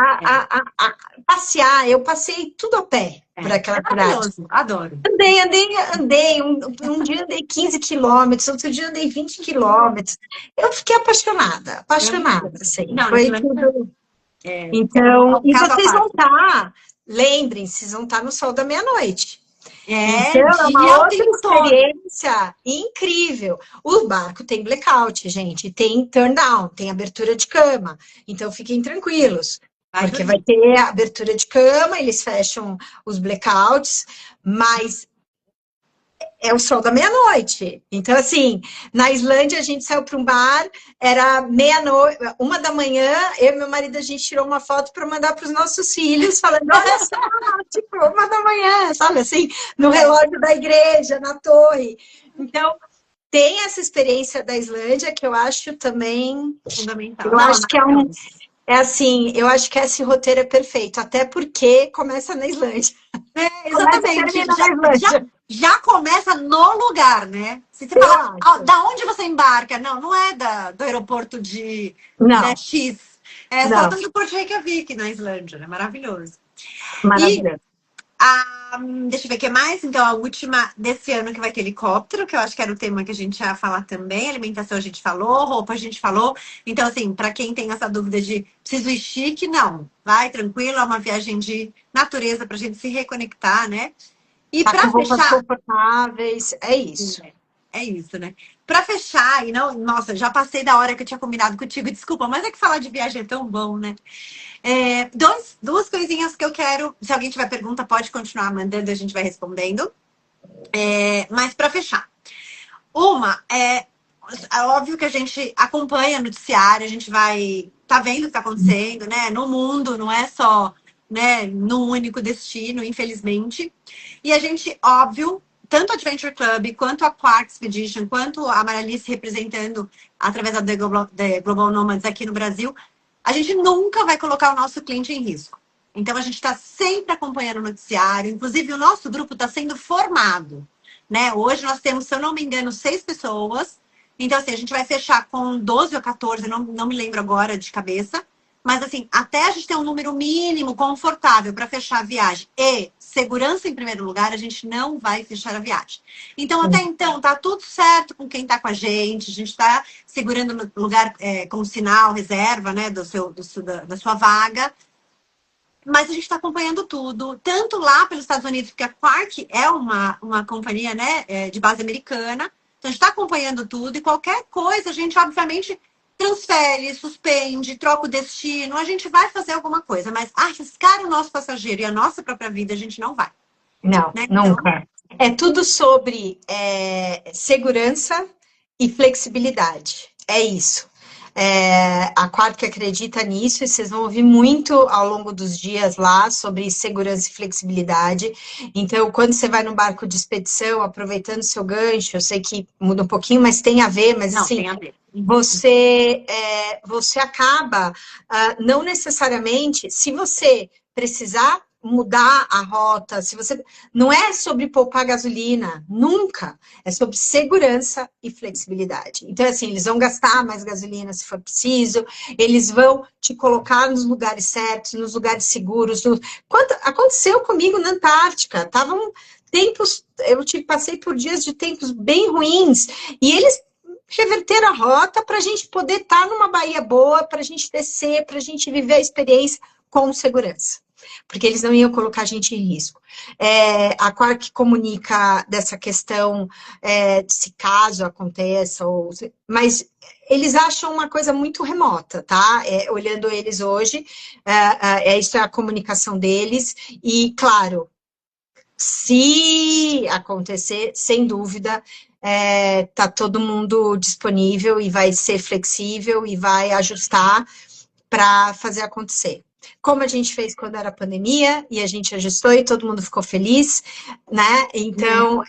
Passear, eu passei tudo a pé por aquela cidade. Adoro. Andei. Um dia andei 15 quilômetros, outro dia andei 20 quilômetros. Eu fiquei apaixonada, assim. Não, foi tudo. Então, e vocês vão estar, lembrem-se, vão estar no sol da meia-noite. Então, é uma outra experiência incrível. O barco tem blackout, gente, tem turn down, tem abertura de cama. Então, fiquem tranquilos, porque vai ter abertura de cama, eles fecham os blackouts, mas é o sol da meia-noite. Então, assim, na Islândia a gente saiu para um bar, era meia-noite, 1h, eu e meu marido, a gente tirou uma foto para mandar para os nossos filhos, falando, olha só, tipo, 1h, sabe assim, no relógio da igreja, na torre. Então, tem essa experiência da Islândia que eu acho também fundamental. Eu acho que eu acho que esse roteiro é perfeito, até porque começa na Islândia. Exatamente. Já começa no lugar, né? Se você fala, da onde você embarca? Não é do aeroporto de X. É só do aeroporto de Reykjavik, na Islândia, né? Maravilhoso. Maravilhoso. Deixa eu ver o que mais. Então, a última desse ano que vai ter helicóptero, que eu acho que era o tema que a gente ia falar também. Alimentação a gente falou, roupa a gente falou. Então, assim, para quem tem essa dúvida de preciso ir chique, não. Vai tranquilo, é uma viagem de natureza pra gente se reconectar, né? E para fechar, confortáveis, é isso. É isso, né? Para fechar, e não, nossa, já passei da hora que eu tinha combinado contigo, desculpa, mas é que falar de viagem é tão bom, né? Duas coisinhas que eu quero. Se alguém tiver pergunta, pode continuar mandando, a gente vai respondendo. Mas para fechar, uma é óbvio que a gente acompanha o noticiário, a gente tá vendo o que está acontecendo, né? No mundo, não é só, né, num único destino, infelizmente. E a gente, óbvio, tanto a Adventure Club, quanto a Quark Expedition, quanto a Maralice representando através da The Global Nomads aqui no Brasil, a gente nunca vai colocar o nosso cliente em risco. Então, a gente está sempre acompanhando o noticiário. Inclusive, o nosso grupo está sendo formado, né? Hoje nós temos, se eu não me engano, 6 pessoas. Então, assim, a gente vai fechar com 12 ou 14, não me lembro agora de cabeça. Mas, assim, até a gente ter um número mínimo confortável para fechar a viagem e segurança em primeiro lugar, a gente não vai fechar a viagem. Então, até então, tá tudo certo com quem tá com a gente está segurando no lugar com sinal, reserva, né, da sua vaga. Mas a gente está acompanhando tudo, tanto lá pelos Estados Unidos, porque a Quark é uma companhia, né, de base americana. Então, a gente está acompanhando tudo e qualquer coisa, a gente, obviamente, transfere, suspende, troca o destino, a gente vai fazer alguma coisa, mas arriscar o nosso passageiro e a nossa própria vida, a gente não vai. Não, né? Nunca. Então, é tudo sobre segurança e flexibilidade. É isso. A Quark acredita nisso e vocês vão ouvir muito ao longo dos dias lá sobre segurança e flexibilidade. Então, quando você vai no barco de expedição, aproveitando seu gancho, eu sei que muda um pouquinho, mas tem a ver, mas não, assim, tem a ver. Você acaba, não necessariamente, se você precisar mudar a rota, não é sobre poupar gasolina, nunca, é sobre segurança e flexibilidade. Então, assim, eles vão gastar mais gasolina se for preciso, eles vão te colocar nos lugares certos, nos lugares seguros. Aconteceu comigo na Antártica, estavam tempos, passei por dias de tempos bem ruins, e eles reverter a rota para a gente poder estar numa baía boa, para a gente descer, para a gente viver a experiência com segurança. porque eles não iam colocar a gente em risco. A Quark comunica dessa questão se caso aconteça, mas eles acham uma coisa muito remota, tá? Olhando eles hoje, isso é a comunicação deles, e claro, se acontecer, sem dúvida, tá todo mundo disponível e vai ser flexível e vai ajustar para fazer acontecer. Como a gente fez quando era pandemia, e a gente ajustou e todo mundo ficou feliz, né? Então,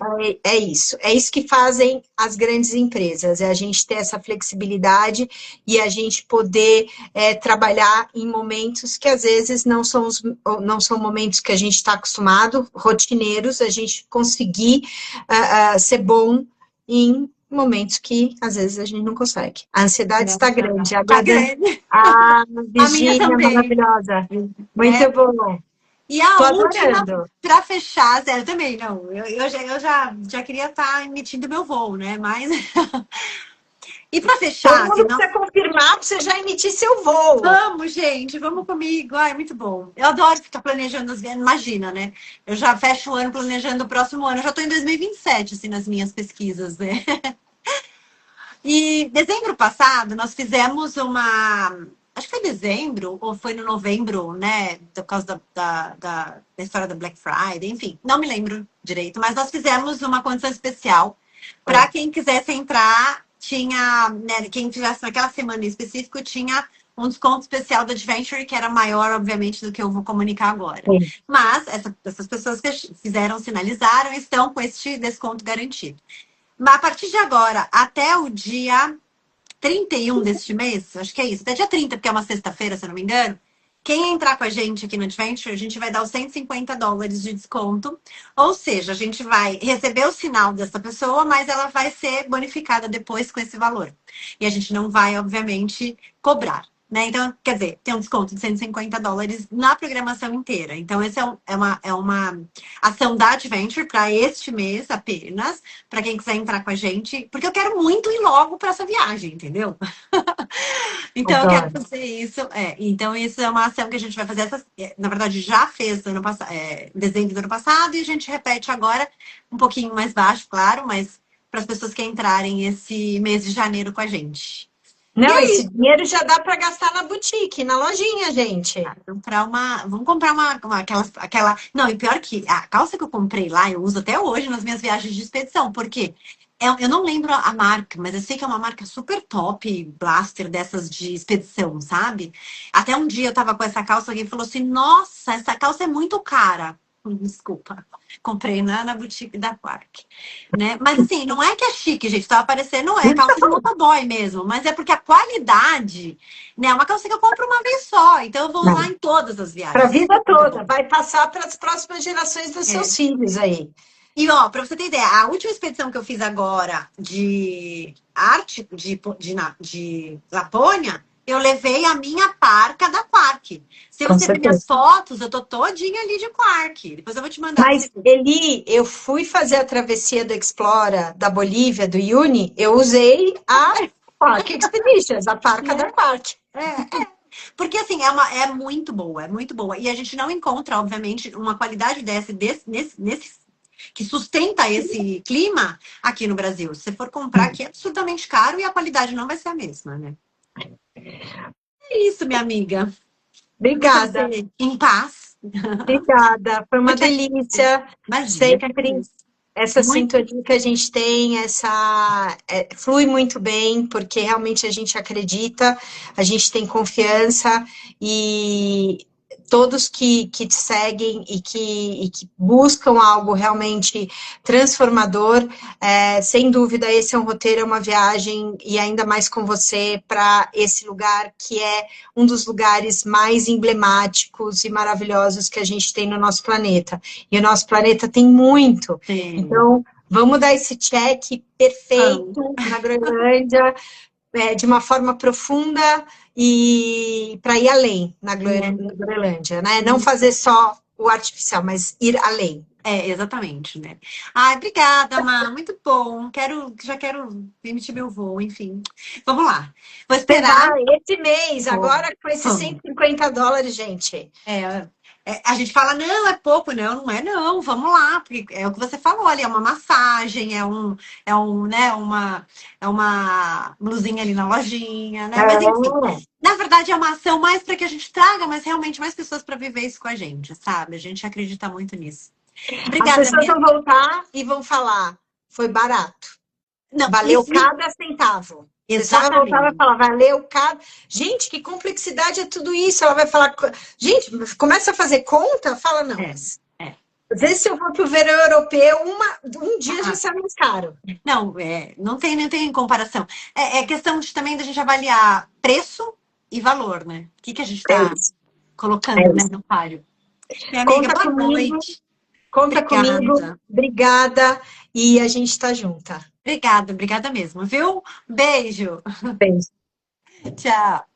é isso. É isso que fazem as grandes empresas, é a gente ter essa flexibilidade e a gente poder trabalhar em momentos que às vezes não são momentos que a gente está acostumado, rotineiros, a gente conseguir ser bom em momentos que às vezes a gente não consegue. A ansiedade está grande, Tá aguardando grande. a A minha Virgínia também. maravilhosa. Muito bom. E a Tô última, adorando. para fechar, Zé, eu também, não. Eu já queria estar emitindo meu voo, né? Mas. E para Todo fechar, assim, mundo não. precisa confirmar para você já emitir seu voo. Vamos, gente, vamos comigo. Ai, muito bom. Eu adoro ficar planejando as viagens. Imagina, né? Eu já fecho o ano planejando o próximo ano. Eu já estou em 2027, assim, nas minhas pesquisas, né? E dezembro passado, nós fizemos uma. Acho que foi dezembro, ou foi no novembro, né? Por causa da história da Black Friday, enfim, não me lembro direito, mas nós fizemos uma condição especial para quem quisesse entrar. Tinha, né, quem tivesse naquela semana em específico, tinha um desconto especial da Adventure, que era maior, obviamente, do que eu vou comunicar agora. Sim. Mas essas pessoas que fizeram, sinalizaram, estão com este desconto garantido. Mas a partir de agora, até o dia 31 deste mês, acho que é isso, até dia 30, porque é uma sexta-feira, se eu não me engano, quem entrar com a gente aqui no Adventure, a gente vai dar os $150 de desconto. Ou seja, a gente vai receber o sinal dessa pessoa, mas ela vai ser bonificada depois com esse valor. E a gente não vai, obviamente, cobrar. Né? Então, quer dizer, tem um desconto de $150 na programação inteira. Então, essa é uma ação da Adventure para este mês apenas, para quem quiser entrar com a gente, porque eu quero muito ir logo para essa viagem, entendeu? Então, eu quero Adoro. fazer isso. Então, isso é uma ação que a gente vai fazer. Na verdade, já fez ano passado, em dezembro do ano passado, e a gente repete agora, um pouquinho mais baixo, claro, mas para as pessoas que entrarem esse mês de janeiro com a gente. E Não, aí, esse dinheiro já dá para gastar na boutique, na lojinha, gente. vamos comprar aquela. Não, e pior que a calça que eu comprei lá, eu uso até hoje nas minhas viagens de expedição, porque eu não lembro a marca, mas eu sei que é uma marca super top, blaster dessas de expedição, sabe? Até um dia eu tava com essa calça, alguém falou assim: nossa, essa calça é muito cara. Desculpa, comprei na boutique da Quark, né? Mas assim, não é que é chique, gente, tava parecendo, é calça de motoboy mesmo, mas é porque a qualidade, né? É uma calça que eu compro uma vez só, então eu vou usar em todas as Para a viagens. vida Muito toda, bom. vai passar para as próximas gerações dos seus filhos aí. E ó, pra você ter ideia, a última expedição que eu fiz agora de arte de Lapônia, eu levei a minha parca da Quark. Se Com você ver certeza. minhas fotos, eu tô todinha ali de Quark. Depois eu vou te mandar pra você Mas, ver. Eli, eu fui fazer a travessia do Explora da Bolívia, do Uni, eu usei a Quark Expeditions, a parca da Né? Quark. Porque assim, é muito boa, é muito boa. E a gente não encontra, obviamente, uma qualidade nesse que sustenta esse clima aqui no Brasil. Se você for comprar aqui, é absurdamente caro e a qualidade não vai ser a mesma, né? É isso, minha amiga. Deixa Obrigada, você em paz. obrigada. Foi uma Muito feliz. delícia. Imagina, eu que Sempre agradeço. essa Muito. sintonia que a gente tem, flui muito bem, porque realmente a gente acredita, a gente tem confiança e todos que te seguem e que buscam algo realmente transformador, sem dúvida esse é um roteiro, é uma viagem, e ainda mais com você, para esse lugar que é um dos lugares mais emblemáticos e maravilhosos que a gente tem no nosso planeta. E o nosso planeta tem muito. Sim. Então, vamos dar esse check perfeito na Groenlândia, de uma forma profunda e para ir além na Groenlândia, né? Não fazer só o artificial, mas ir além. Exatamente, né? Ai, obrigada, Má. Muito bom. Já quero emitir meu voo, enfim. Vamos lá. Vou Você esperar. vai esse mês, agora com esses Vamos. $150, gente. A gente fala, não, é pouco, não, não é não, vamos lá, porque é o que você falou ali, é uma massagem, né, é uma blusinha ali na lojinha, né? Mas enfim, É. na verdade é uma ação mais para que a gente traga, mas realmente mais pessoas para viver isso com a gente, sabe? A gente acredita muito nisso. As Obrigada pessoas vão mesmo. voltar e vão falar, foi barato. Não, Valeu isso cada centavo. A pessoa vai voltar e vai exatamente. falar, valeu cada. Gente, que complexidade é tudo isso? Ela vai falar, gente, começa a fazer conta, fala, não, É, mas é. às vezes se eu for pro verão europeu, um dia já Ah, sai mais caro. não, não tem comparação. É questão também da gente avaliar preço e valor, né? O que que a gente É está isso, é colocando, né, isso. no páreo. Minha amiga, Conta boa comigo, noite. conta comigo. Obrigada. Obrigada e a gente tá junta. Obrigada mesmo, viu? Beijo. Beijo. Tchau.